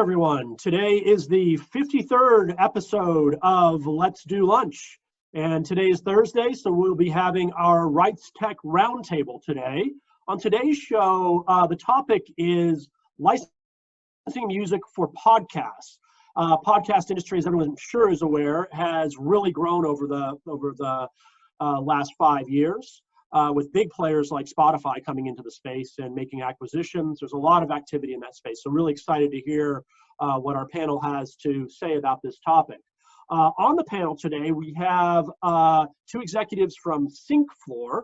everyone. Today is the 53rd episode of Let's Do Lunch. And today is Thursday, so we'll be having our RightsTech Roundtable today. On today's show, the topic is licensing music for podcasts. Podcast industry, as everyone I'm sure is aware, has really grown over the last 5 years. With big players like Spotify coming into the space and making acquisitions. There's a lot of activity in that space. So really excited to hear what our panel has to say about this topic. On the panel today, we have two executives from SyncFloor,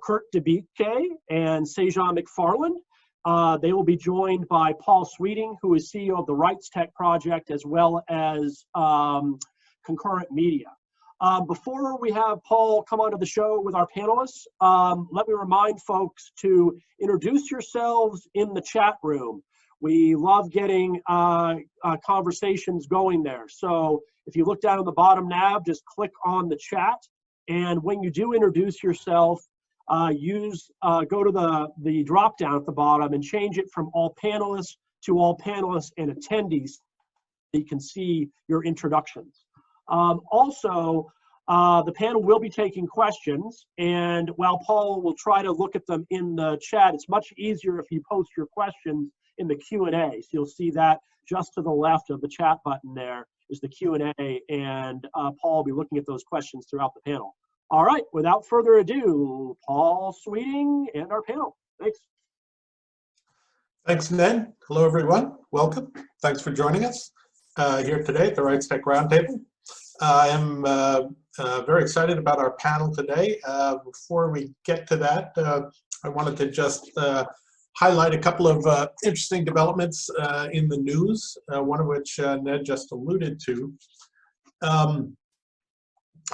Kirt, Debique, and Cestjon McFarland. They will be joined by Paul Sweeting, who is CEO of the RightsTech Project, as well as Concurrent Media. Before we have Paul come onto the show with our panelists, let me remind folks to introduce yourselves in the chat room. We love getting conversations going there. So if you look down at the bottom nav, just click on the chat. And when you do introduce yourself, go to the drop down at the bottom and change it from all panelists to all panelists and attendees so you can see your introductions. Also, the panel will be taking questions, and while Paul will try to look at them in the chat, it's much easier if you post your questions in the Q&A. So you'll see that just to the left of the chat button there is the Q&A, and Paul will be looking at those questions throughout the panel. All right, without further ado, Paul Sweeting and our panel. Thanks. Thanks, Ned. Hello, everyone. Welcome. Thanks for joining us here today at the RightsTech Roundtable. I am very excited about our panel today. Before we get to that, I wanted to just highlight a couple of interesting developments in the news, one of which Ned just alluded to.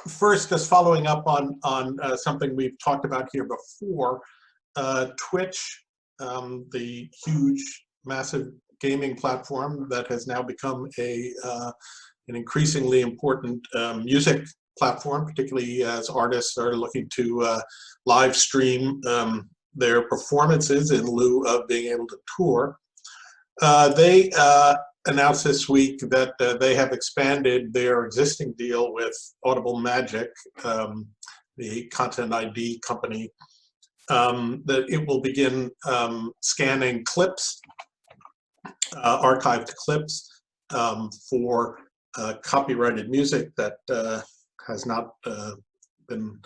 First, just following up on something we've talked about here before, Twitch, the huge, massive gaming platform that has now become an increasingly important music platform, particularly as artists are looking to live stream their performances in lieu of being able to tour. They announced this week that they have expanded their existing deal with Audible Magic, the Content ID company, that it will begin scanning clips, archived clips, for copyrighted music that has not been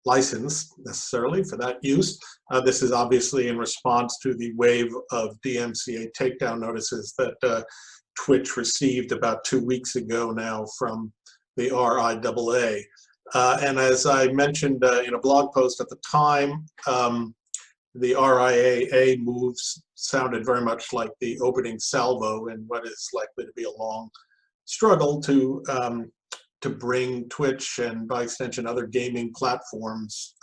licensed necessarily for that use. This is obviously in response to the wave of DMCA takedown notices that Twitch received about 2 weeks ago now from the RIAA. And as I mentioned in a blog post at the time, the RIAA moves sounded very much like the opening salvo in what is likely to be a long struggle to bring Twitch and by extension other gaming platforms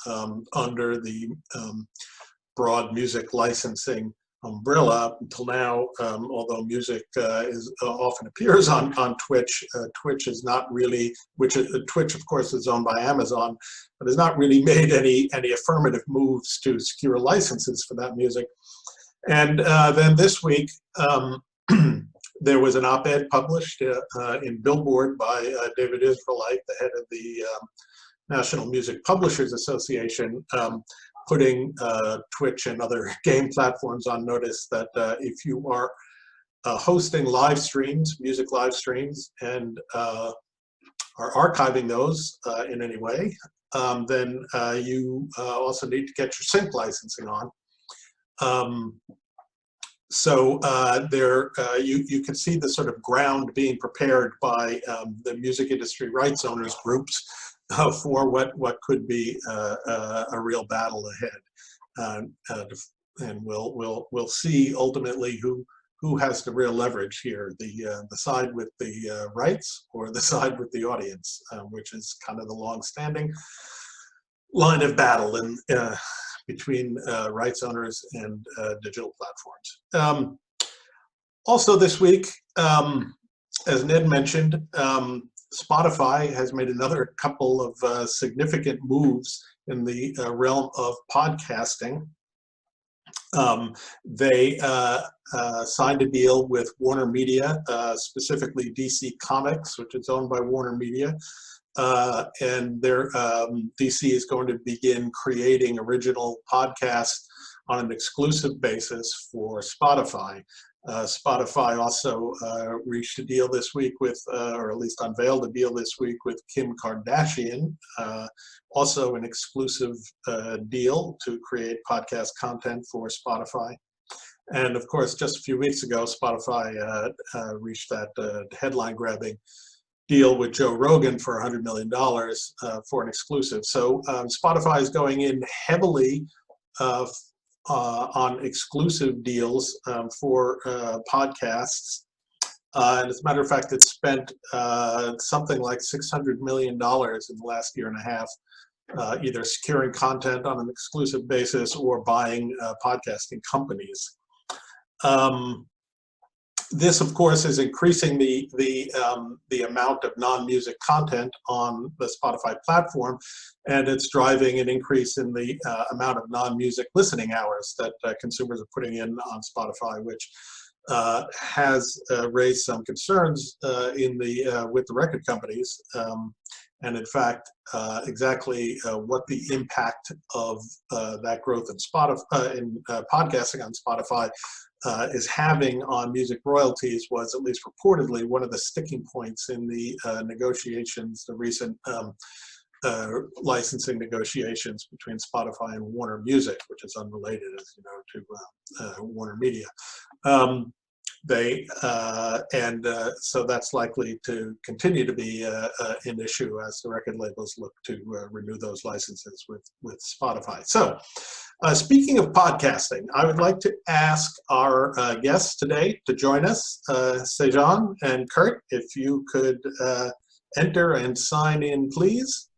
under the broad music licensing umbrella. Until now, although music often appears on Twitch, Twitch is not really, Twitch of course is owned by Amazon, but has not really made any affirmative moves to secure licenses for that music. And then this week, there was an op-ed published in Billboard by David Israelite, the head of the National Music Publishers Association, putting Twitch and other game platforms on notice that if you are hosting live streams, music live streams, and are archiving those in any way, then you also need to get your sync licensing on. So you can see the sort of ground being prepared by the music industry rights owners groups for what could be a real battle ahead, and we'll see ultimately who has the real leverage here, the side with the rights or the side with the audience, which is kind of the long-standing line of battle in between rights owners and digital platforms. Also this week, as Ned mentioned, Spotify has made another couple of significant moves in the realm of podcasting. They signed a deal with Warner Media, specifically DC Comics, which is owned by Warner Media. And DC is going to begin creating original podcasts on an exclusive basis for Spotify. Spotify also reached a deal this week with, or at least unveiled a deal this week with Kim Kardashian, also an exclusive deal to create podcast content for Spotify. And of course, just a few weeks ago, Spotify reached that headline-grabbing deal with Joe Rogan for $100 million for an exclusive. So Spotify is going in heavily on exclusive deals for podcasts. And as a matter of fact, it spent something like $600 million in the last year and a half, either securing content on an exclusive basis or buying podcasting companies. This, of course, is increasing the amount of non-music content on the Spotify platform, and it's driving an increase in the amount of non-music listening hours that consumers are putting in on Spotify, which has raised some concerns with the record companies. And in fact, exactly what the impact of that growth in podcasting on Spotify is having on music royalties was, at least reportedly, one of the sticking points in the negotiations, the recent licensing negotiations between Spotify and Warner Music, which is unrelated, as you know, to Warner Media. So that's likely to continue to be an issue as the record labels look to renew those licenses with Spotify. So speaking of podcasting, I would like to ask our guests today to join us, Cestjon and Kirt, if you could enter and sign in, please.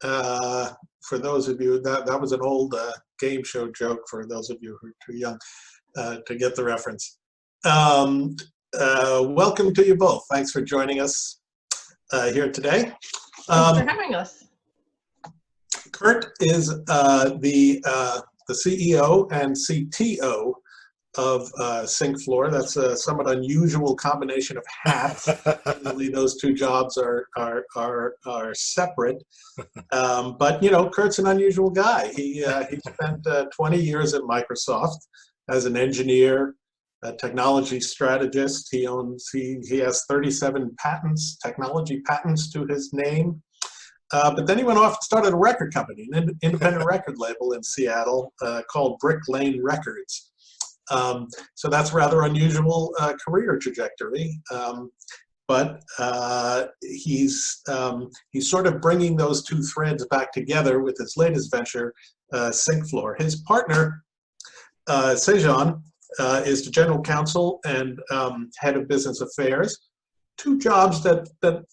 For those of you, that was an old game show joke for those of you who are too young to get the reference. Welcome to you both. Thanks for joining us here today. Thanks for having us. Kirt is the CEO and CTO of SyncFloor. That's a somewhat unusual combination of hats. Usually those two jobs are separate. But you know, Kirt's an unusual guy. He spent 20 years at Microsoft as an engineer, a technology strategist. He has 37 patents, technology patents to his name. But then he went off and started a record company, an independent record label in Seattle called Brick Lane Records. So that's a rather unusual career trajectory. But he's sort of bringing those two threads back together with his latest venture, SyncFloor. His partner, Cestjon, is the general counsel and head of business affairs. Two jobs that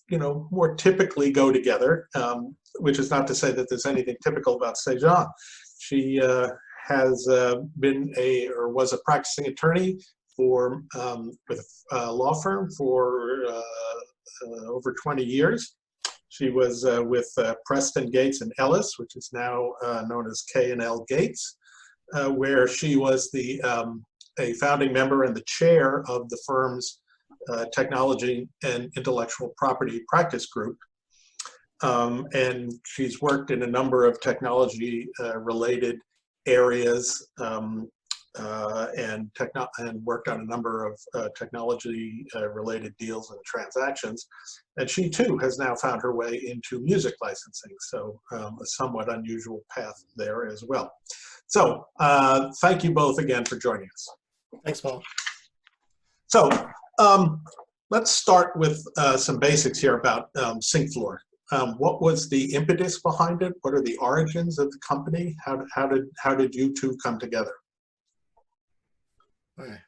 you know more typically go together, which is not to say that there's anything typical about Cestjon. She has was a practicing attorney with a law firm for over 20 years. She was with Preston Gates and Ellis, which is now known as K&L Gates, where she was a founding member and the chair of the firm's technology and intellectual property practice group. And she's worked in a number of technology related areas and worked on a number of technology related deals and transactions. And she too has now found her way into music licensing. So a somewhat unusual path there as well. So thank you both again for joining us. Thanks, Paul. So let's start with some basics here about SyncFloor. What was the impetus behind it? What are the origins of the company? How did you two come together? Okay.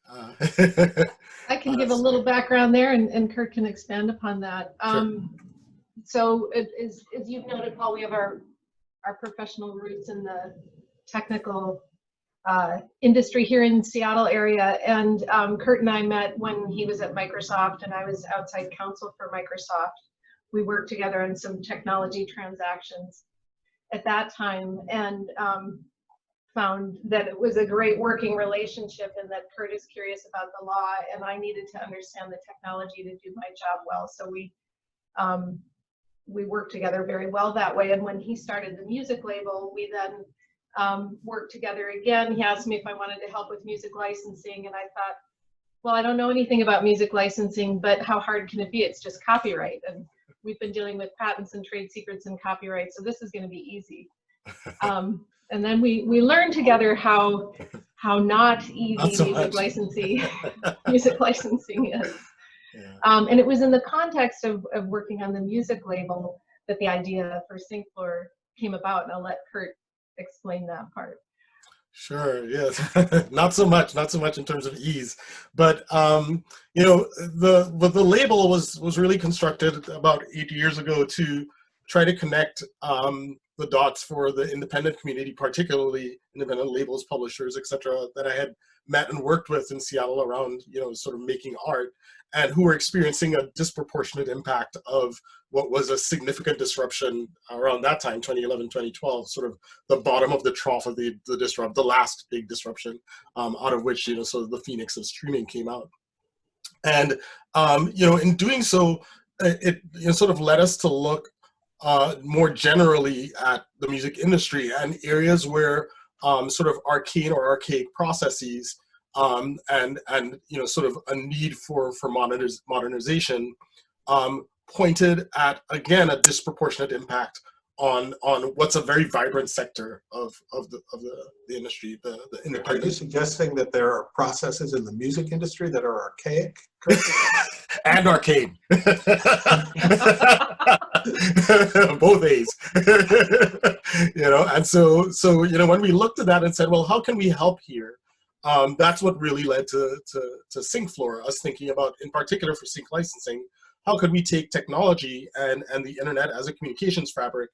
I can give a little background there, and Kirt can expand upon that. Sure. So as you've noted, Paul, we have our professional roots in the technical industry here in Seattle area, and Kirt and I met when he was at Microsoft and I was outside counsel for Microsoft. We worked together on some technology transactions at that time, and found that it was a great working relationship, and that Kirt is curious about the law, and I needed to understand the technology to do my job well. So we worked together very well that way. And when he started the music label, we then worked together again. He asked me if I wanted to help with music licensing, and I thought, well, I don't know anything about music licensing, but how hard can it be? It's just copyright, and we've been dealing with patents and trade secrets and copyright, so this is going to be easy. And then we learned together how not easy Not so music licensing is. Yeah. And it was in the context of working on the music label that the idea for SyncFloor came about, and I'll let Kirt explain that part. Sure. Yes. Not so much in terms of ease, but you know, the label was really constructed about 8 years ago to try to connect the dots for the independent community, particularly independent labels, publishers, etc., that I had met and worked with in Seattle around, you know, sort of making art, and who were experiencing a disproportionate impact of what was a significant disruption around that time, 2011, 2012, sort of the bottom of the trough of the last big disruption, out of which, you know, sort of the phoenix of streaming came out. And, you know, in doing so, it you know, sort of led us to look more generally at the music industry and areas where sort of arcane or archaic processes and you know, sort of a need for modernization pointed at, again, a disproportionate impact on what's a very vibrant sector of the industry, the independent. Are you suggesting that there are processes in the music industry that are archaic? And arcade. Both A's. You know, and so you know, when we looked at that and said, well, how can we help here? That's what really led to SyncFloor, us thinking about, in particular for sync licensing, how could we take technology and the internet as a communications fabric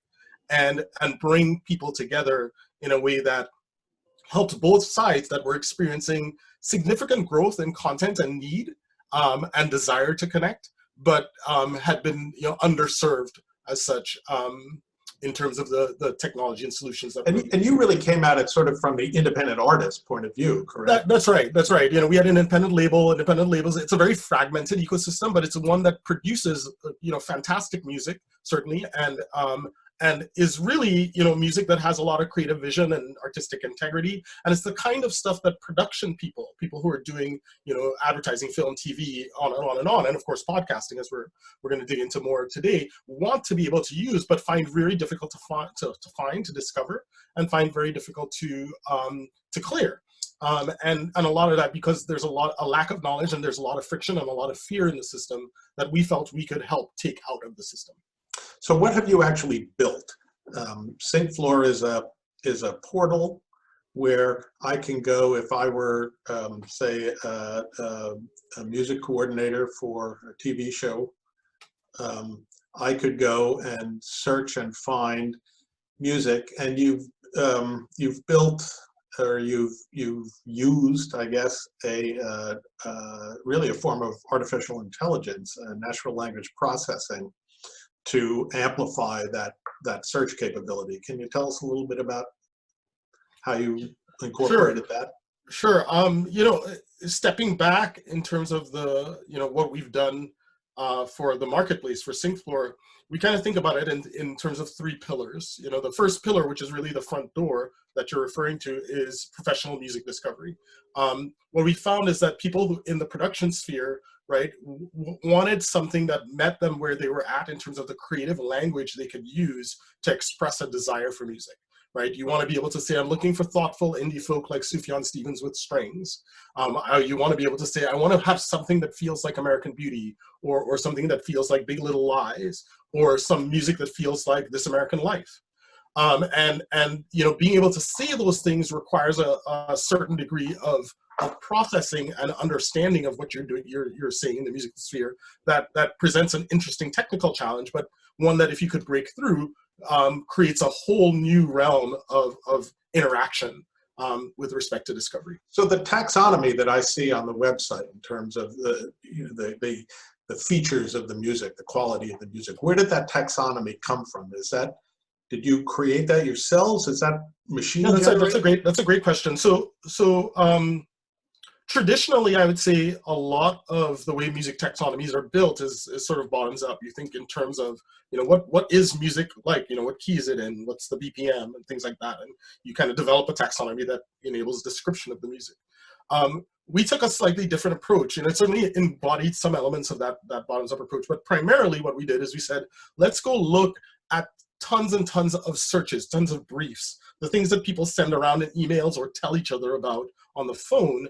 and bring people together in a way that helped both sides that were experiencing significant growth in content and need and desire to connect, but had been, you know, underserved as such in terms of the technology and solutions that. And you really came at it sort of from the independent artist point of view, correct? That's right. That's right. You know, we had an independent labels. It's a very fragmented ecosystem, but it's one that produces, you know, fantastic music, certainly, and is really, you know, music that has a lot of creative vision and artistic integrity. And it's the kind of stuff that production people who are doing, you know, advertising, film, TV, on and on and on, and of course podcasting, as we're going to dig into more today, want to be able to use, but find very difficult to discover, and find very difficult to clear. And a lot of that because there's a lack of knowledge, and there's a lot of friction and a lot of fear in the system that we felt we could help take out of the system. So what have you actually built? SyncFloor is a portal where I can go if I were, say, a music coordinator for a TV show. I could go and search and find music, and you've built, or you've used, I guess, really a form of artificial intelligence, natural language processing, to amplify that search capability. Can you tell us a little bit about how you incorporated that? Sure. You know, stepping back in terms of you know, what we've done for the marketplace for SyncFloor, we kind of think about it in terms of 3 pillars. You know, the first pillar, which is really the front door that you're referring to, is professional music discovery. What we found is that people in the production sphere, right, wanted something that met them where they were at in terms of the creative language they could use to express a desire for music, right? You want to be able to say, I'm looking for thoughtful indie folk like Sufjan Stevens with strings. You want to be able to say, I want to have something that feels like American Beauty, or something that feels like Big Little Lies, or some music that feels like This American Life. And you know, being able to say those things requires a certain degree of processing and understanding of what you're doing, you're saying in the musical sphere, that presents an interesting technical challenge, but one that, if you could break through, creates a whole new realm of interaction with respect to discovery. So the taxonomy that I see on the website in terms of the features of the music, the quality of the music, where did that taxonomy come from? Is that did you create that yourselves? Is that machine No, generated? that's a great question. Traditionally, I would say a lot of the way music taxonomies are built is sort of bottoms up. You think in terms of, what is music like? What key is it in? What's the BPM and things like that? And you kind of develop a taxonomy that enables description of the music. We took a slightly different approach, and it certainly embodied some elements of that bottoms up approach. But primarily what we did is we said, let's go look at tons and tons of searches, tons of briefs, the things that people send around in emails or tell each other about on the phone,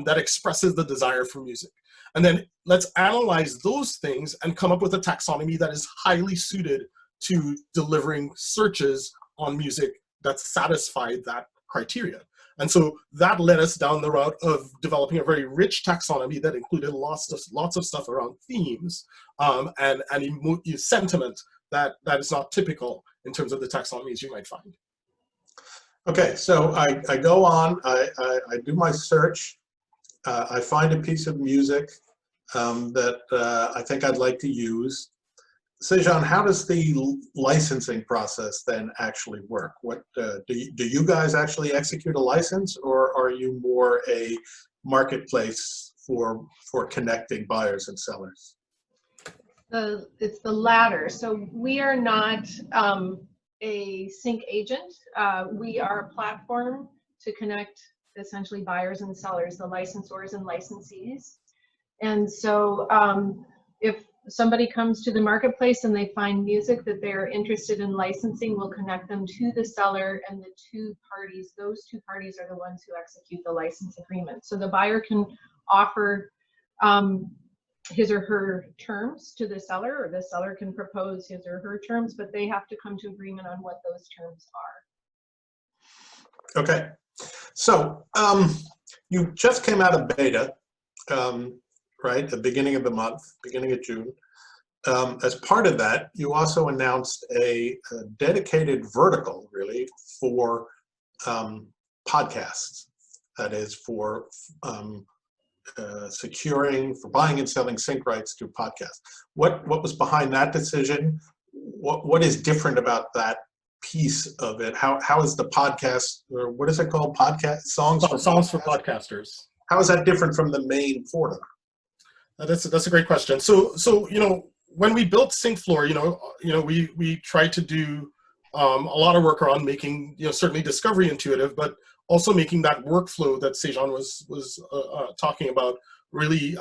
that expresses the desire for music. And then let's analyze those things and come up with a taxonomy that is highly suited to delivering searches on music that satisfy that criteria. And so that led us down the route of developing a very rich taxonomy that included lots of stuff around themes, and sentiment that is not typical in terms of the taxonomies you might find. Okay, so I go on, I do my search, I find a piece of music that I think I'd like to use. Cestjon, how does the licensing process then actually work? What do you guys actually execute a license, or are you more a marketplace for connecting buyers and sellers? It's the latter. So we are not a sync agent. We are a platform to connect essentially buyers and sellers, the licensors and licensees. And so if somebody comes to the marketplace and they find music that they're interested in licensing, we'll connect them to the seller, and the two parties, those two parties are the ones who execute the license agreement. So the buyer can offer his or her terms to the seller, or the seller can propose his or her terms, but they have to come to agreement on what those terms are. Okay, so you just came out of beta, right, at the beginning of the month, beginning of June. As part of that, you also announced a dedicated vertical, really, for podcasts. That is for securing, for buying and selling sync rights to podcasts. What was behind that decision? What is different about that piece of it? How is the podcast, or what is it called? Podcast songs for podcasters. How is that different from the main portal? That's a great question. So when we built SyncFloor, we tried to do a lot of work around making certainly discovery intuitive, but also making that workflow that Cestjon was talking about really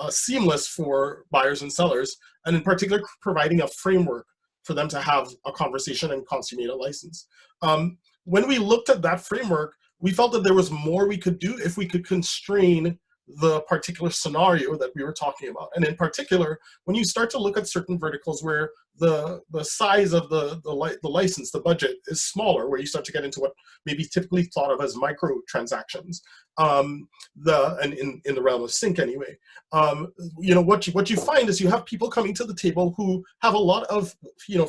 seamless for buyers and sellers, and in particular providing a framework for them to have a conversation and consummate a license. When we looked at that framework, we felt that there was more we could do if we could constrain the particular scenario that we were talking about. And in particular, when you start to look at certain verticals where the size of the license, the budget is smaller, where you start to get into what may be typically thought of as micro transactions, and in the realm of sync anyway, what you find is you have people coming to the table who have a lot of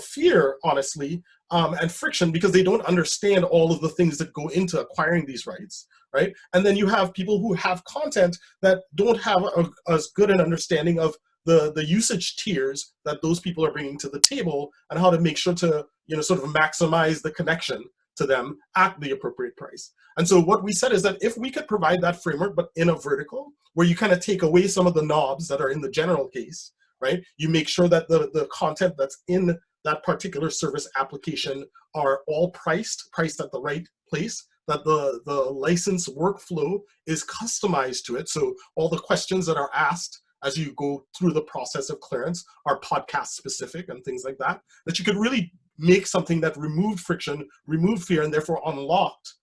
fear, honestly, and friction, because they don't understand all of the things that go into acquiring these rights, right? And then you have people who have content that don't have as good an understanding of the usage tiers that those people are bringing to the table, and how to make sure to sort of maximize the connection to them at the appropriate price. And so what we said is that if we could provide that framework, but in a vertical where you kind of take away some of the knobs that are in the general case, right? You make sure that the content that's in that particular service application are all priced at the right place, that the license workflow is customized to it. So all the questions that are asked as you go through the process of clearance are podcast specific and things like that, that you could really make something that removed friction, removed fear, and therefore unlocked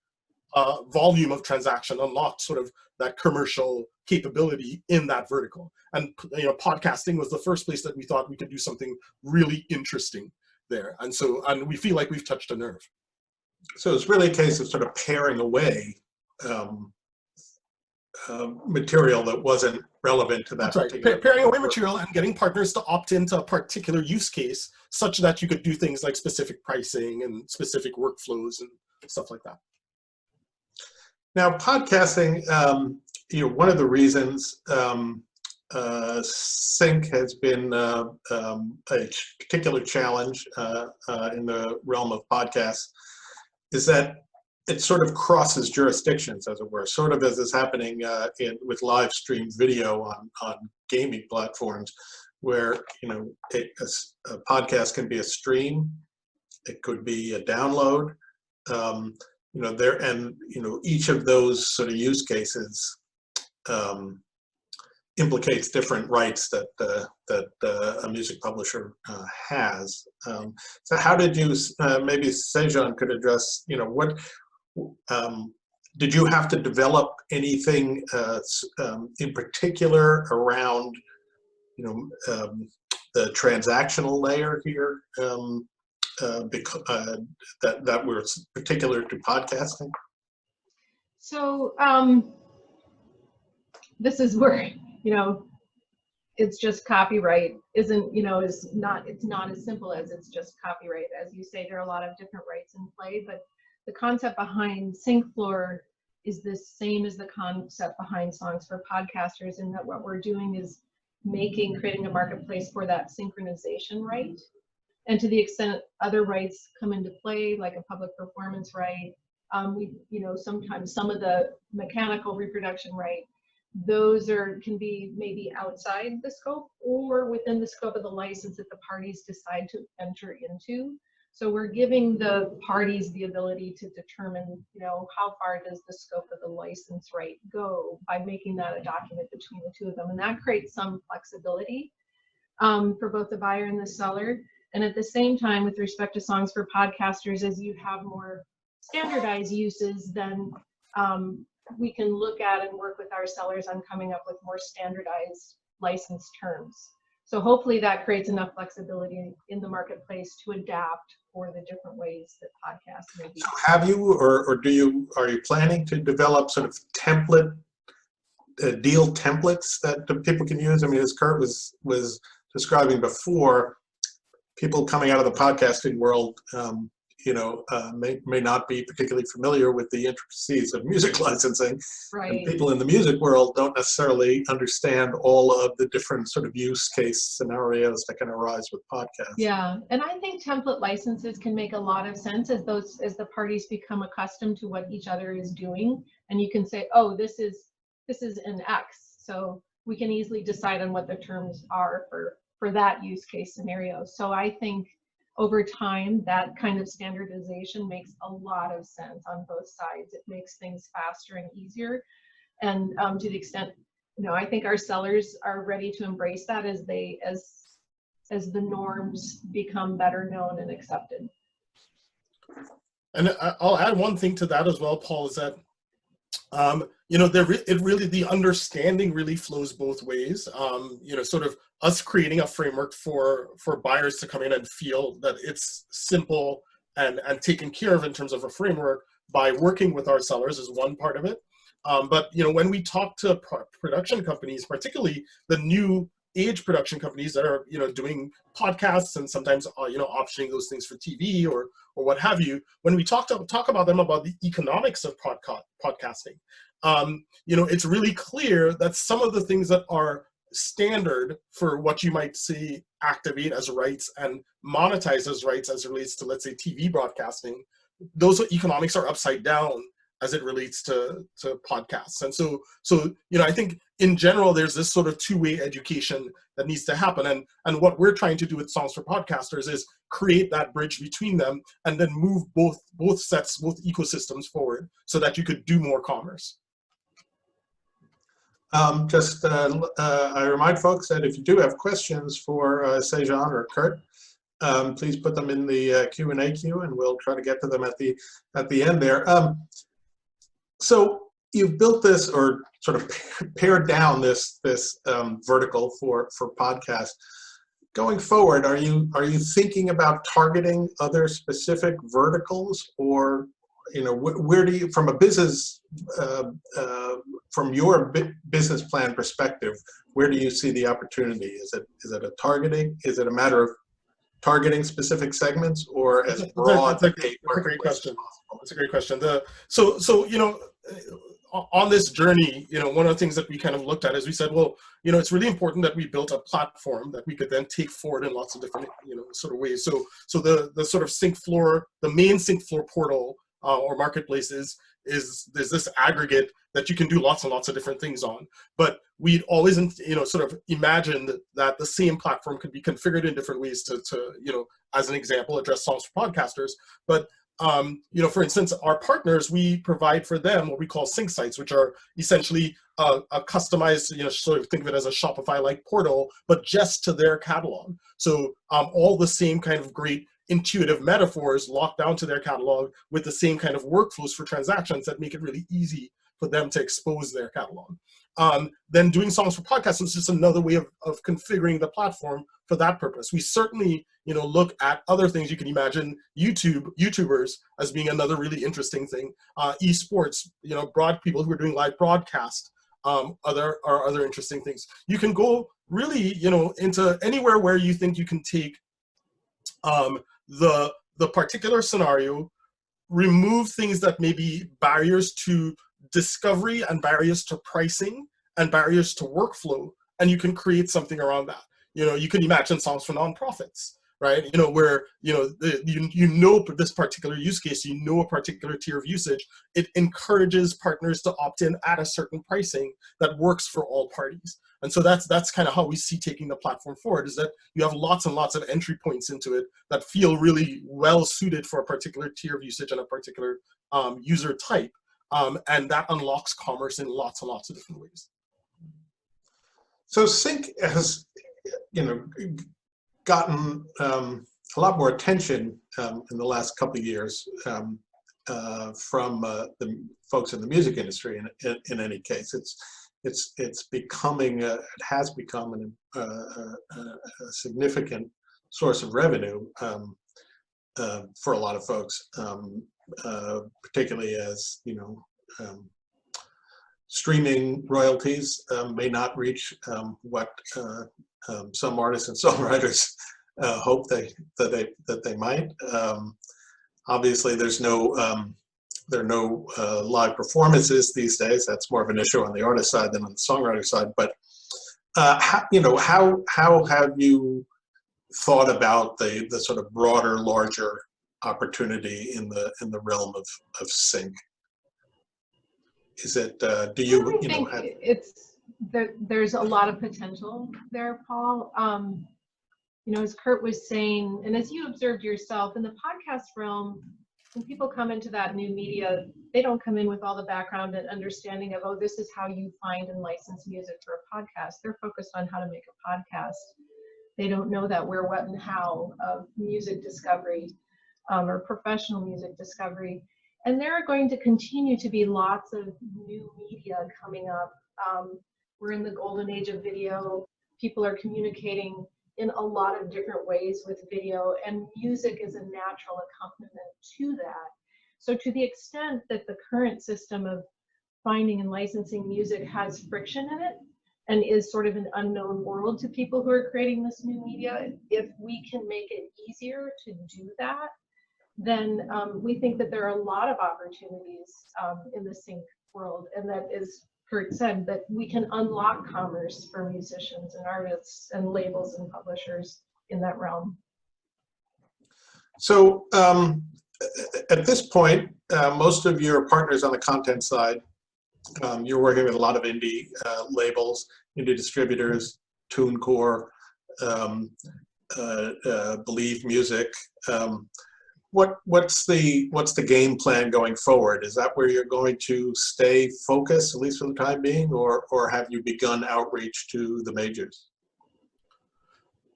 volume of transaction, unlocked sort of that commercial capability in that vertical. And podcasting was the first place that we thought we could do something really interesting there. And we feel like we've touched a nerve. So it's really a case of sort of paring away material that wasn't relevant to that. That's right. Paring away material and getting partners to opt into a particular use case, such that you could do things like specific pricing and specific workflows and stuff like that. Now, podcasting, one of the reasons sync has been a particular challenge in the realm of podcasts is that it sort of crosses jurisdictions, as it were, sort of as is happening with live stream video on gaming platforms, where a podcast can be a stream, it could be a download, each of those sort of use cases implicates different rights that a music publisher has. So how did you, maybe Cestjon could address, what did you have to develop anything in particular around, the transactional layer here that were particular to podcasting? So this is where, it's just copyright isn't, it's not as simple as it's just copyright. As you say, there are a lot of different rights in play, but the concept behind SyncFloor is the same as the concept behind Songs for Podcasters, in that what we're doing is creating a marketplace for that synchronization right. And to the extent other rights come into play, like a public performance right, sometimes some of the mechanical reproduction right, those can be maybe outside the scope or within the scope of the license that the parties decide to enter into. So we're giving the parties the ability to determine, how far does the scope of the license right go by making that a document between the two of them. And that creates some flexibility for both the buyer and the seller. And at the same time, with respect to Songs for Podcasters, as you have more standardized uses, then we can look at and work with our sellers on coming up with more standardized license terms. So hopefully that creates enough flexibility in the marketplace to adapt for the different ways that podcasts may be. So have you, or are you planning to develop sort of deal templates that people can use? I mean, as Kirt was describing before, people coming out of the podcasting world, may not be particularly familiar with the intricacies of music licensing. Right. And people in the music world don't necessarily understand all of the different sort of use case scenarios that can arise with podcasts. Yeah, and I think template licenses can make a lot of sense as the parties become accustomed to what each other is doing, and you can say, oh, this is an X, so we can easily decide on what the terms are for that use case scenario. So I think over time, that kind of standardization makes a lot of sense on both sides. It makes things faster and easier. And to the extent, I think our sellers are ready to embrace that as the norms become better known and accepted. And I'll add one thing to that as well, Paul, is that the understanding really flows both ways. Sort of us creating a framework for buyers to come in and feel that it's simple and taken care of in terms of a framework by working with our sellers is one part of it. But when we talk to production companies, particularly the new age production companies that are doing podcasts and sometimes optioning those things for TV or what have you, when we talk about them about the economics of podcasting, it's really clear that some of the things that are standard for what you might see activate as rights and monetize as rights as it relates to, let's say, TV broadcasting, those economics are upside down as it relates to podcasts. And so I think in general, there's this sort of two-way education that needs to happen. And what we're trying to do with Songs for Podcasters is create that bridge between them and then move both ecosystems forward so that you could do more commerce. I remind folks that if you do have questions for Cestjon or Kirt, please put them in the Q&A queue, and we'll try to get to them at the end there. So you've built this, or sort of pared down this vertical for podcasts. Going forward, are you thinking about targeting other specific verticals, or where do you, from a business, from your business plan perspective, where do you see the opportunity? Is it a targeting? Is it a matter of targeting specific segments, or as broad? That's a great question. That's a great question. on this journey, one of the things that we kind of looked at is we said, well, it's really important that we built a platform that we could then take forward in lots of different, sort of ways. So the sort of SyncFloor, the main SyncFloor portal or marketplace there's this aggregate that you can do lots and lots of different things on. But we'd always, sort of imagined that the same platform could be configured in different ways to as an example, address songs for podcasters. But for instance, our partners, we provide for them what we call sync sites, which are essentially a customized, sort of think of it as a Shopify-like portal, but just to their catalog. So all the same kind of great intuitive metaphors locked down to their catalog with the same kind of workflows for transactions that make it really easy for them to expose their catalog. Then doing songs for podcasts is just another way of configuring the platform for that purpose. We certainly, look at other things. You can imagine YouTubers as being another really interesting thing. Esports, people who are doing live broadcast, other interesting things. You can go really, into anywhere where you think you can take the particular scenario, remove things that may be barriers to discovery and barriers to pricing and barriers to workflow, and you can create something around that. You can imagine songs for nonprofits, right? Where this particular use case, a particular tier of usage, it encourages partners to opt in at a certain pricing that works for all parties. And so that's kind of how we see taking the platform forward, is that you have lots and lots of entry points into it that feel really well suited for a particular tier of usage and a particular user type. And that unlocks commerce in lots and lots of different ways. So Sync has, gotten a lot more attention in the last couple of years from the folks in the music industry. In any case, it's becoming it has become a significant source of revenue for a lot of folks, particularly as streaming royalties may not reach what some artists and songwriters hope that they might. Obviously, there are no live performances these days. That's more of an issue on the artist side than on the songwriter side. But how have you thought about the sort of broader, larger opportunity in the realm of sync? Is it do you think have... there's a lot of potential there, Paul. As Kirt was saying, and as you observed yourself in the podcast realm, when people come into that new media, they don't come in with all the background and understanding of, oh, this is how you find and license music for a podcast. They're focused on how to make a podcast. They don't know that where, what, and how of music discovery or professional music discovery. And there are going to continue to be lots of new media coming up. We're in the golden age of video. People are communicating in a lot of different ways with video, and music is a natural accompaniment to that. So to the extent that the current system of finding and licensing music has friction in it and is sort of an unknown world to people who are creating this new media, if we can make it easier to do that, then we think that there are a lot of opportunities in the sync world, and that is, Kirt said, that we can unlock commerce for musicians and artists and labels and publishers in that realm. So at this point, most of your partners on the content side, you're working with a lot of indie labels, indie distributors, TuneCore, Believe Music. What's the game plan going forward? Is that where you're going to stay focused, at least for the time being, or have you begun outreach to the majors?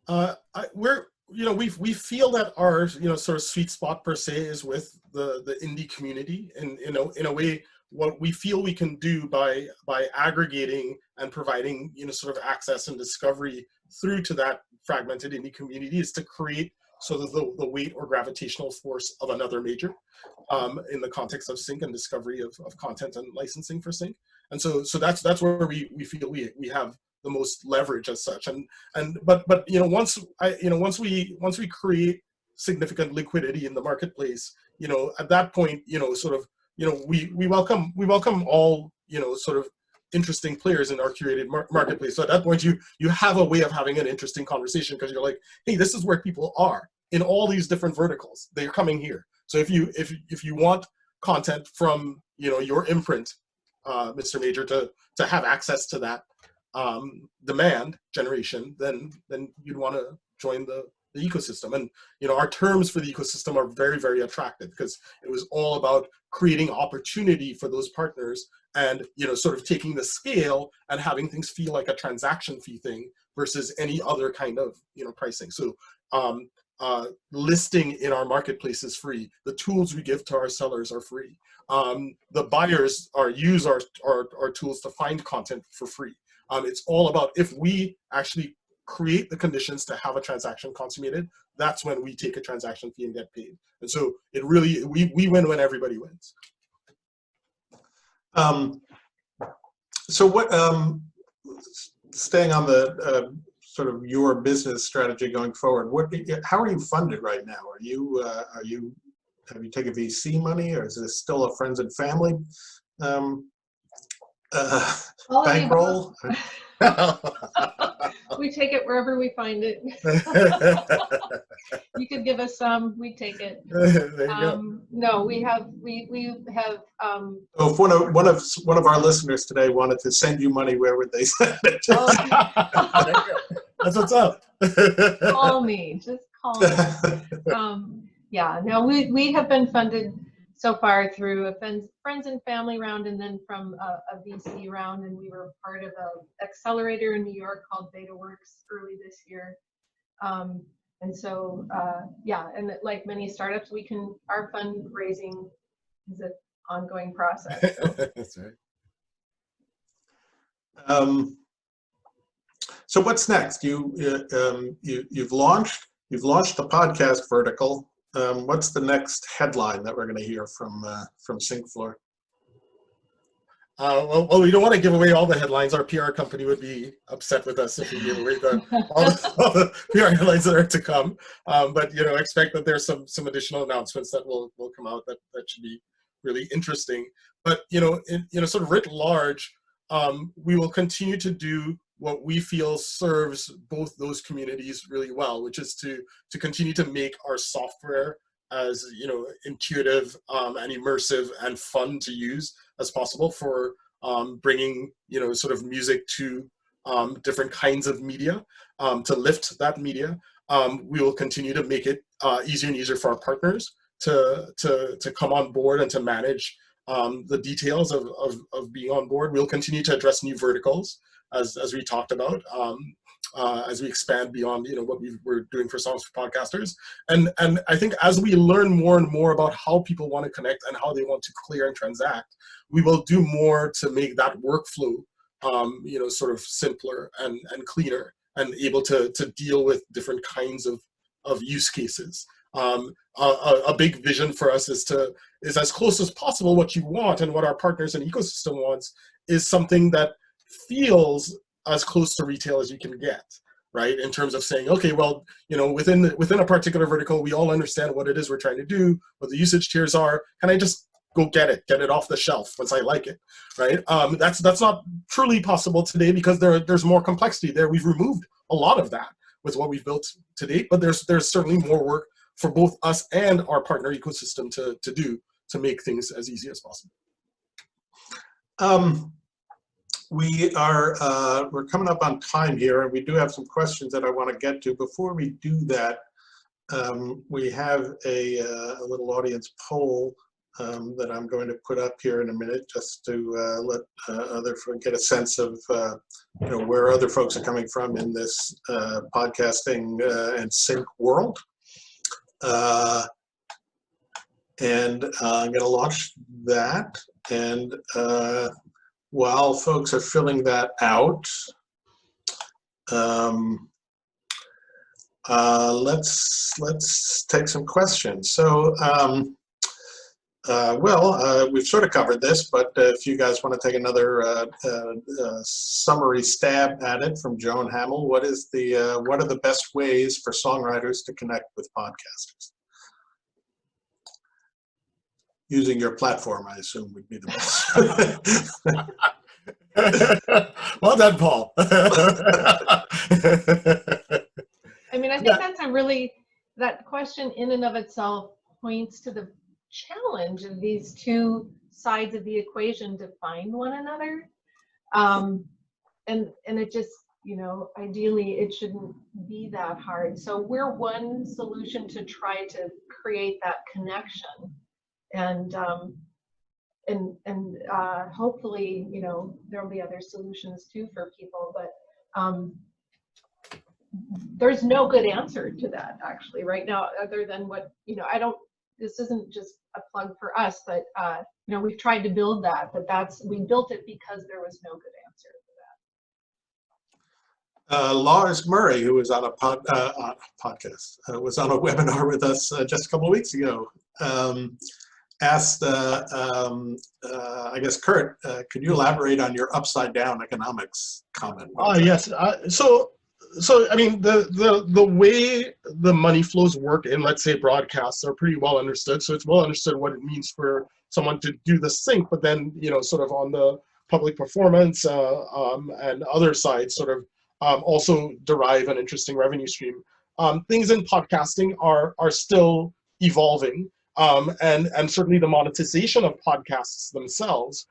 We feel that our sort of sweet spot per se is with the indie community, and in a way, what we feel we can do by aggregating and providing sort of access and discovery through to that fragmented indie community is to create sort of the weight or gravitational force of another major in the context of sync and discovery of content and licensing for sync. And so that's where we feel we have the most leverage as such. But once we create significant liquidity in the marketplace, at that point, we welcome all sort of interesting players in our curated marketplace. So at that point, you have a way of having an interesting conversation, because you're like, hey, this is where people are in all these different verticals. They're coming here. So if you want content from your imprint, Mr. Major, to have access to that demand generation, then you'd want to join the ecosystem. And our terms for the ecosystem are very, very attractive, because it was all about creating opportunity for those partners, and sort of taking the scale and having things feel like a transaction fee thing versus any other kind of pricing. So listing in our marketplace is free. The tools we give to our sellers are free. The buyers use our tools to find content for free. It's all about, if we actually create the conditions to have a transaction consummated, that's when we take a transaction fee and get paid. And so it really, we win when everybody wins. So what, staying on the sort of your business strategy going forward, how are you funded right now? Have you taken VC money, or is this still a friends and family bankroll? We take it wherever we find it. You could give us some, we take it. No, we have. So if one of our listeners today wanted to send you money, where would they send it? That's what's up. Call me. Just call me. Yeah. No, we have been funded so far through a friends and family round, and then from a VC round, and we were part of an accelerator in New York called BetaWorks early this year. And so, yeah, and like many startups, our fundraising is an ongoing process. So. That's right. So what's next? You've launched the podcast vertical. What's the next headline that we're going to hear from SyncFloor? Well, we don't want to give away all the headlines. Our PR company would be upset with us if we gave away all the PR headlines that are to come. But expect that there's some additional announcements that will come out that should be really interesting. But sort of writ large, we will continue to do what we feel serves both those communities really well, which is to continue to make our software as intuitive and immersive and fun to use as possible for bringing sort of music to different kinds of media, to lift that media. We will continue to make it easier and easier for our partners to come on board and to manage the details of being on board. We'll continue to address new verticals, as we talked about, as we expand beyond what we're doing for Songs for Podcasters. And I think as we learn more and more about how people want to connect and how they want to clear and transact, we will do more to make that workflow sort of simpler and cleaner, and able to deal with different kinds of use cases. A big vision for us is as close as possible what you want, and what our partners and ecosystem wants is something that feels as close to retail as you can get, right? In terms of saying, okay, well, within a particular vertical, we all understand what it is we're trying to do, what the usage tiers are. Can I just go get it off the shelf once I like it, right? That's not truly possible today, because there's more complexity there. We've removed a lot of that with what we've built to date, but there's certainly more work for both us and our partner ecosystem to do to make things as easy as possible. We're coming up on time here, and we do have some questions that I want to get to. Before we do that, we have a little audience poll that I'm going to put up here in a minute, just to let other folks get a sense of where other folks are coming from in this podcasting and sync world. And I'm going to launch that, and while folks are filling that out, let's take some questions. So, we've sort of covered this, but if you guys want to take another summary stab at it from Joan Hamill, what are the best ways for songwriters to connect with podcasters? using your platform, I assume, would be the best. Well done, Paul. I mean, I think that's a really, that question in and of itself points to the challenge of these two sides of the equation to find one another. And it just, you know, ideally it shouldn't be that hard. So we're one solution to try to create that connection, and hopefully, you know, there'll be other solutions too for people, but there's no good answer to that actually right now, other than what, you know, this isn't just a plug for us, but you know, we've tried to build that, but we built it because there was no good answer to that. Lars Murray, who was on a podcast, was on a webinar with us just a couple of weeks ago, asked, I guess, Kirt, could you elaborate on your upside down economics comment? Yes. So I mean, the way the money flows work in, let's say, broadcasts are pretty well understood. So it's well understood what it means for someone to do the sync, but then, you know, sort of on the public performance and other sides, sort of also derive an interesting revenue stream. Things in podcasting are still evolving, and certainly the monetization of podcasts themselves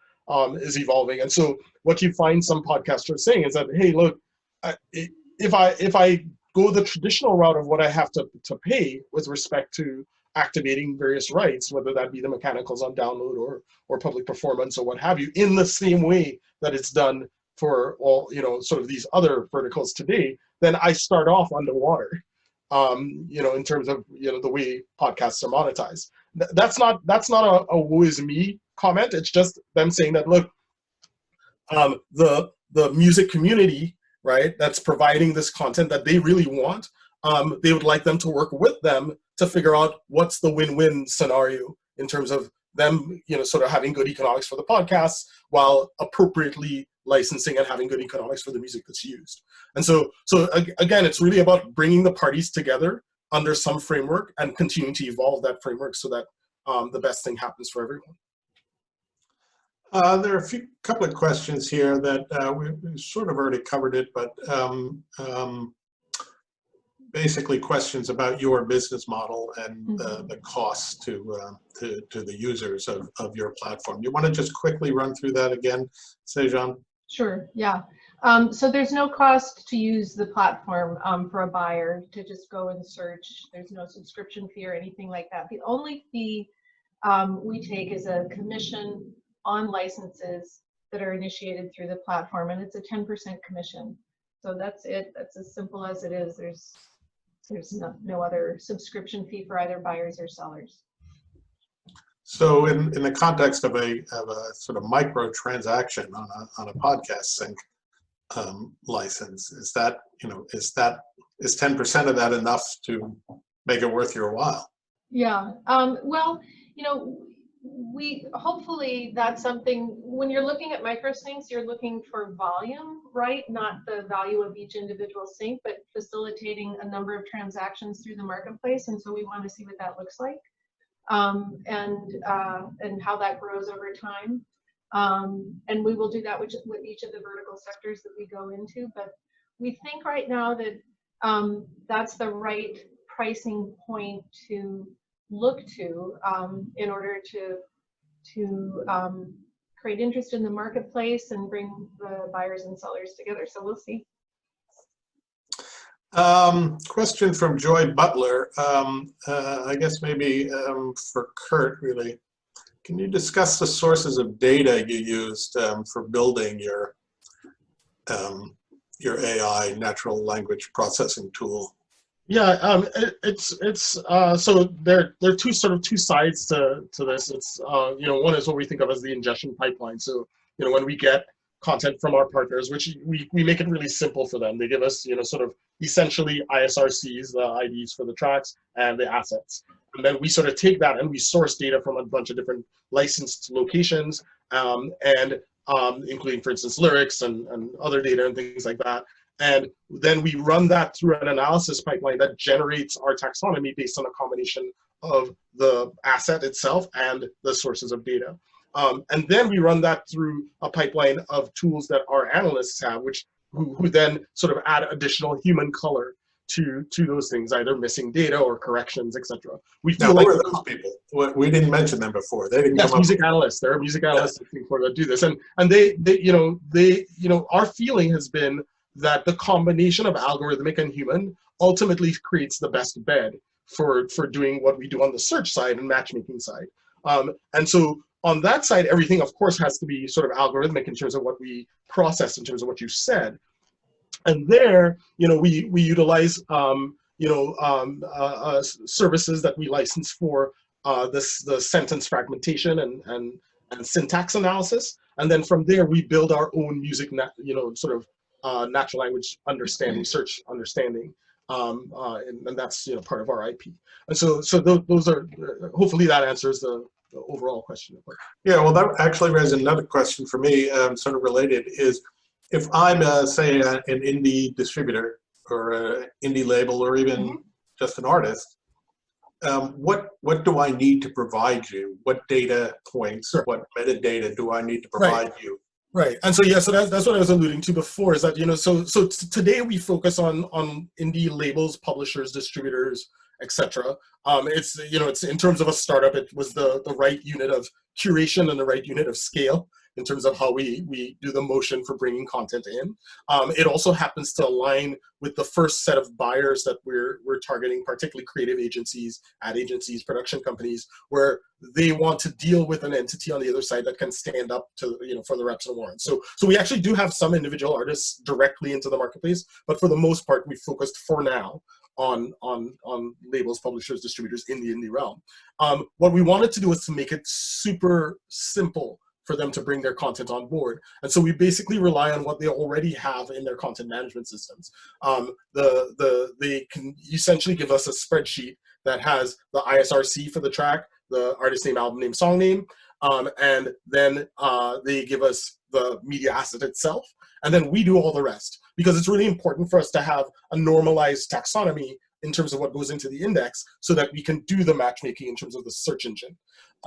is evolving. And so what you find some podcasters saying is that, hey, look, if I go the traditional route of what I have to pay with respect to activating various rights, whether that be the mechanicals on download or public performance or what have you, in the same way that it's done for all, you know, sort of these other verticals today, then I start off underwater, you know, in terms of, you know, the way podcasts are monetized. That's not a woe is me comment. It's just them saying that, look, the music community, right, that's providing this content that they really want, they would like them to work with them to figure out what's the win-win scenario in terms of them, you know, sort of having good economics for the podcasts while appropriately licensing and having good economics for the music that's used. And so again, it's really about bringing the parties together under some framework and continuing to evolve that framework so that the best thing happens for everyone. There are a couple of questions here that we sort of already covered it, but basically questions about your business model and the costs to the users of your platform. You want to just quickly run through that again, Cestjon? Sure, yeah. So there's no cost to use the platform for a buyer to just go and search. There's no subscription fee or anything like that. The only fee we take is a commission on licenses that are initiated through the platform, and it's a 10% commission. So that's it. That's as simple as it is. There's no other subscription fee for either buyers or sellers. So in the context of a sort of micro transaction on a podcast sync license, is 10% of that enough to make it worth your while? Yeah. Well, you know, hopefully that's something, when you're looking at micro syncs, you're looking for volume, right? Not the value of each individual sync, but facilitating a number of transactions through the marketplace. And so we want to see what that looks like, and how that grows over time. And we will do that with each of the vertical sectors that we go into. But we think right now that that's the right pricing point to look to in order to create interest in the marketplace and bring the buyers and sellers together. So we'll see. Question from Joy Butler. I guess maybe for Kirt, really. Can you discuss the sources of data you used for building your AI natural language processing tool? Yeah, so there are two sides to this. It's you know, one is what we think of as the ingestion pipeline. So, you know, when we get content from our partners, which we make it really simple for them. They give us, you know, sort of essentially ISRCs, the IDs for the tracks and the assets. And then we sort of take that and we source data from a bunch of different licensed locations, including, for instance, lyrics and other data and things like that. And then we run that through an analysis pipeline that generates our taxonomy based on a combination of the asset itself and the sources of data. And then we run that through a pipeline of tools that our analysts have, who then sort of add additional human color to those things, either missing data or corrections, etc. We feel now, like who are those people? We didn't mention them before. They didn't come up. music analysts. There are music analysts that do this, and they our feeling has been that the combination of algorithmic and human ultimately creates the best bed for doing what we do on the search side and matchmaking side. And so on that side, everything, of course, has to be sort of algorithmic in terms of what we process, in terms of what you said. And there, we utilize, services that we license for the sentence fragmentation and syntax analysis. And then from there, we build our own music, natural language understanding, search understanding. And that's part of our IP. And so those are, hopefully that answers the overall question. Yeah, well, that actually raises another question for me, sort of related, is if I'm, say, an indie distributor or an indie label or even just an artist, what do I need to provide you? What data points, what metadata do I need to provide you? Right, and so so that's what I was alluding to before, is that so today we focus on indie labels, publishers, distributors, etc. It's it's in terms of a startup, it was the right unit of curation and the right unit of scale in terms of how we do the motion for bringing content in. It also happens to align with the first set of buyers that we're targeting, particularly creative agencies, ad agencies, production companies, where they want to deal with an entity on the other side that can stand up to for the reps and warrants. So we actually do have some individual artists directly into the marketplace, but for the most part, we focused for now on labels, publishers, distributors in the indie realm. What we wanted to do was to make it super simple for them to bring their content on board. And so we basically rely on what they already have in their content management systems. They can essentially give us a spreadsheet that has the ISRC for the track, the artist name, album name, song name, and then they give us the media asset itself, and then we do all the rest, because it's really important for us to have a normalized taxonomy in terms of what goes into the index, so that we can do the matchmaking in terms of the search engine.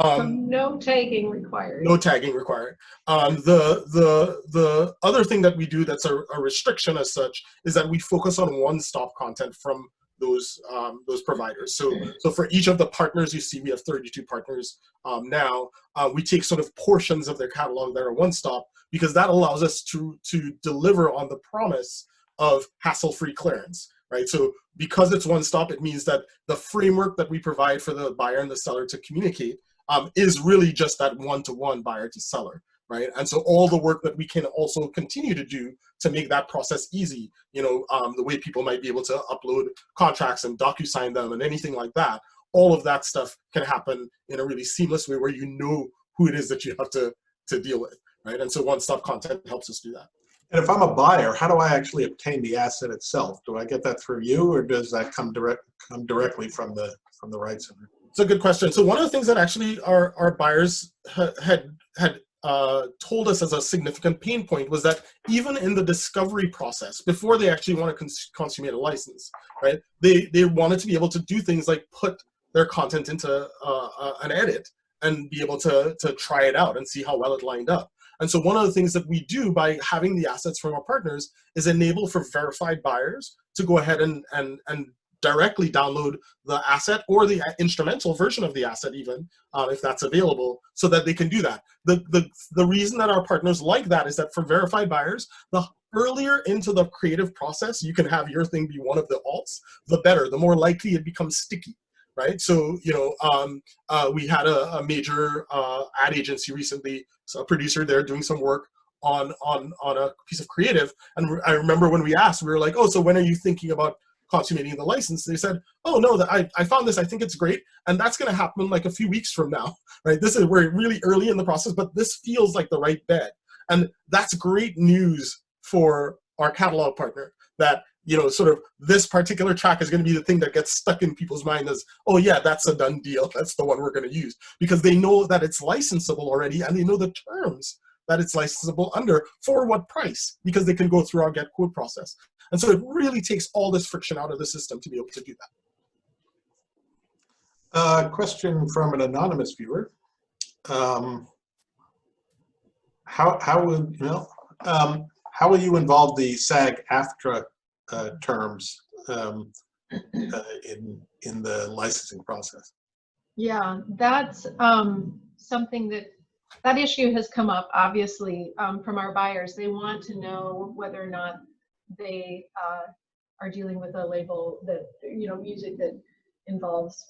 So no tagging required. No tagging required. The other thing that we do that's a restriction as such is that we focus on one-stop content from those providers. So for each of the partners you see, we have 32 partners now. We take sort of portions of their catalog that are one-stop, because that allows us to deliver on the promise of hassle-free clearance. Right? So because it's one stop, it means that the framework that we provide for the buyer and the seller to communicate is really just that one-to-one buyer to seller, right? And so all the work that we can also continue to do to make that process easy, the way people might be able to upload contracts and DocuSign them and anything like that, all of that stuff can happen in a really seamless way where you know who it is that you have to deal with, right? And so one-stop content helps us do that. And if I'm a buyer, how do I actually obtain the asset itself? Do I get that through you, or does that come directly from the Rights Center? It's a good question. So one of the things that actually our buyers had told us as a significant pain point was that even in the discovery process, before they actually want to consummate a license, right? They wanted to be able to do things like put their content into an edit and be able to try it out and see how well it lined up. And so one of the things that we do by having the assets from our partners is enable for verified buyers to go ahead and directly download the asset or the instrumental version of the asset even, if that's available, so that they can do that. The reason that our partners like that is that for verified buyers, the earlier into the creative process you can have your thing be one of the alts, the better, the more likely it becomes sticky. Right, so we had a major ad agency recently, so a producer there doing some work on a piece of creative, and I remember when we asked, we were like, "Oh, so when are you thinking about consummating the license?" They said, "Oh no, I found this. I think it's great, and that's going to happen like a few weeks from now." Right, we're really early in the process, but this feels like the right bet, and that's great news for our catalog partner. That sort of this particular track is going to be the thing that gets stuck in people's mind as, oh yeah, that's a done deal. That's the one we're going to use, because they know that it's licensable already, and they know the terms that it's licensable under for what price, because they can go through our get quote process. And so it really takes all this friction out of the system to be able to do Question from an anonymous viewer. How will you involve the SAG-AFTRA terms in the licensing process? Yeah, that's something that issue has come up, obviously, from our buyers. They want to know whether or not they are dealing with a label that, music that involves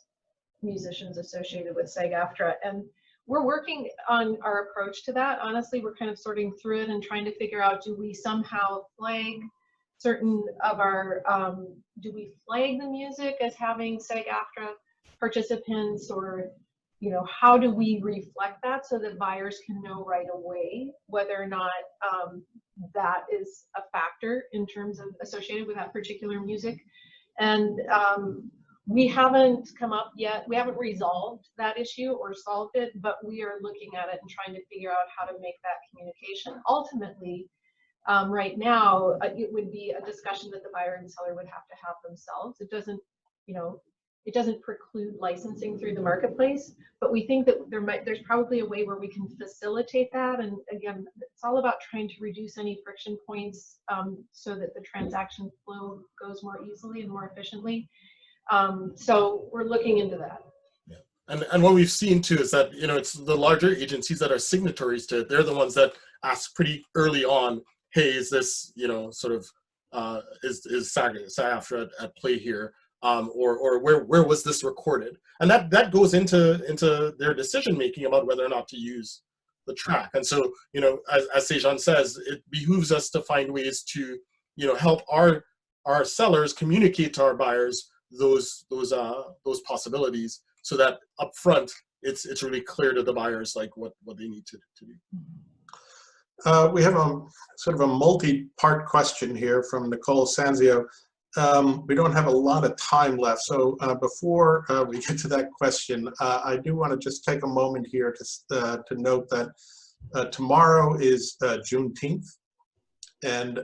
musicians associated with SAG-AFTRA. And we're working on our approach to that. Honestly, we're kind of sorting through it and trying to figure out, do we somehow flag certain of our, do we flag the music as having SAG-AFTRA participants, or how do we reflect that so that buyers can know right away whether or not that is a factor in terms of associated with that particular music. And we haven't come up yet, we haven't resolved that issue or solved it, but we are looking at it and trying to figure out how to make that communication. Ultimately, right now, it would be a discussion that the buyer and seller would have to have themselves. It doesn't, it doesn't preclude licensing through the marketplace, but we think that there's probably a way where we can facilitate that. And again, it's all about trying to reduce any friction points so that the transaction flow goes more easily and more efficiently. So we're looking into that. Yeah. And what we've seen too is that, it's the larger agencies that are signatories to it. They're the ones that ask pretty early on, hey, is this, sort of, is SAG-AFTRA at play here? Or where was this recorded? And that goes into their decision making about whether or not to use the track. And so, as Cestjon says, it behooves us to find ways to, help our sellers communicate to our buyers those possibilities, so that up front it's really clear to the buyers like what they need to do. We have a sort of a multi-part question here from Nicole Sanzio. We don't have a lot of time left, so before we get to that question, I do want to just take a moment here to note that tomorrow is Juneteenth, and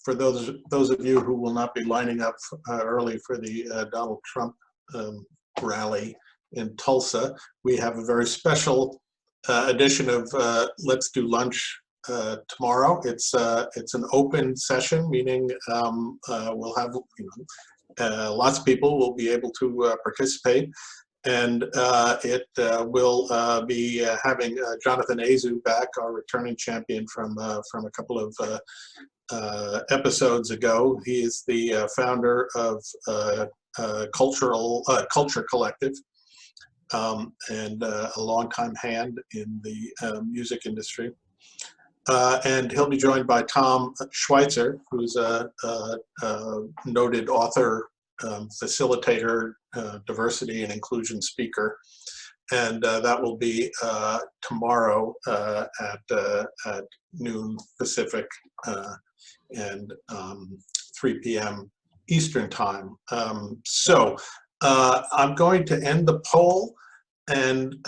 for those of you who will not be lining up early for the Donald Trump rally in Tulsa, we have a very special edition of Let's Do Lunch tomorrow. It's an open session, meaning we'll have lots of people will be able to participate, and it will be having Jonathan Azu back, our returning champion from a couple of episodes ago. He is the founder of Culture Collective, and a longtime hand in the music industry. And he'll be joined by Tom Schweitzer, who's a noted author, facilitator, diversity and inclusion speaker. And that will be tomorrow at noon Pacific and 3 p.m. Eastern time. So I'm going to end the poll and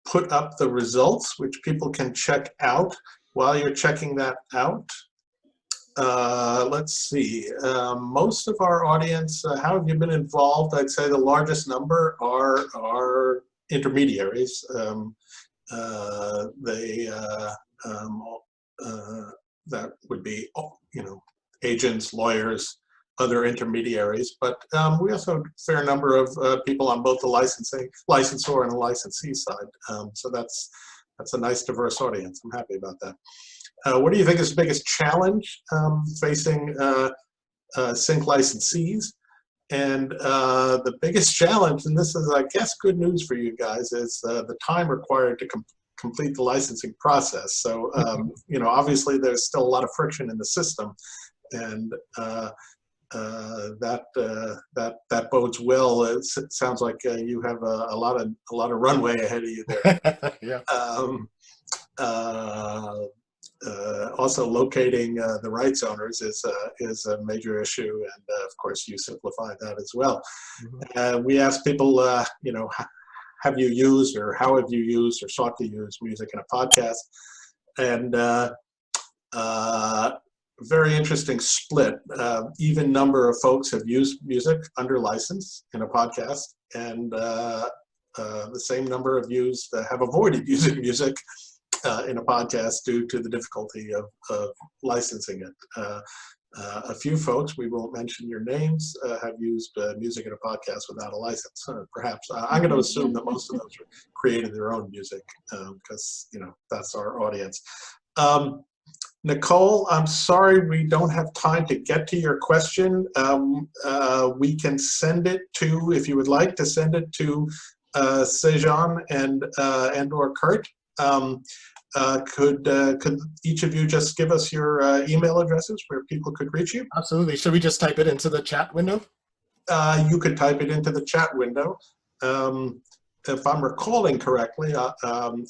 put up the results, which people can check out. While you're checking that out, let's see, most of our audience, how have you been involved? I'd say the largest number are intermediaries. That would be, agents, lawyers, other intermediaries, but we also have a fair number of people on both the licensor and the licensee side. So that's a nice diverse audience. I'm happy about that. What do you think is the biggest challenge facing sync licensees? And the biggest challenge, and this is, I guess, good news for you guys, is the time required to complete the licensing process. So, obviously there's still a lot of friction in the system, and that bodes well. It sounds like you have a lot of runway ahead of you there. Yeah. Also, locating the rights owners is a major issue, and of course, you simplify that as well. Mm-hmm. We ask people, have you used or how have you used or sought to use music in a podcast? And very interesting split. Even number of folks have used music under license in a podcast, and the same number of views that have avoided using music in a podcast due to the difficulty of licensing it. A few folks, we won't mention your names, have used music in a podcast without a license. Perhaps I'm going to assume that most of those created their own music because that's our audience. Nicole, I'm sorry we don't have time to get to your question. We can send it to, if you would like to send it to Cestjon and or Kirt. Could each of you just give us your email addresses where people could reach you? Absolutely. Should we just type it into the chat window? You could type it into the chat window. If I'm recalling correctly,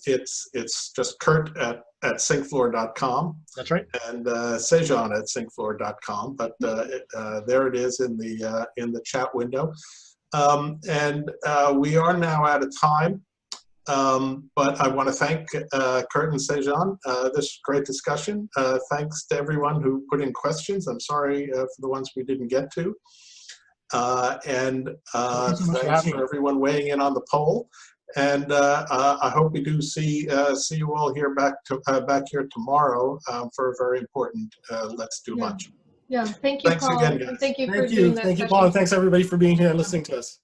it's just Kirt at SyncFloor.com. That's right. And Cestjon at SyncFloor.com. But there it is in the chat window. And we are now out of time. But I want to thank Kirt and Cestjon. This great discussion. Thanks to everyone who put in questions. I'm sorry for the ones we didn't get to. And thanks for everyone weighing in on the poll. And I hope we do see you all here back here tomorrow for a very important Let's Do Lunch. Yeah, thank you, Thanks Paul. again, guys. And thank you for doing that. Thank you, Paul, and thanks everybody for being here and listening to us.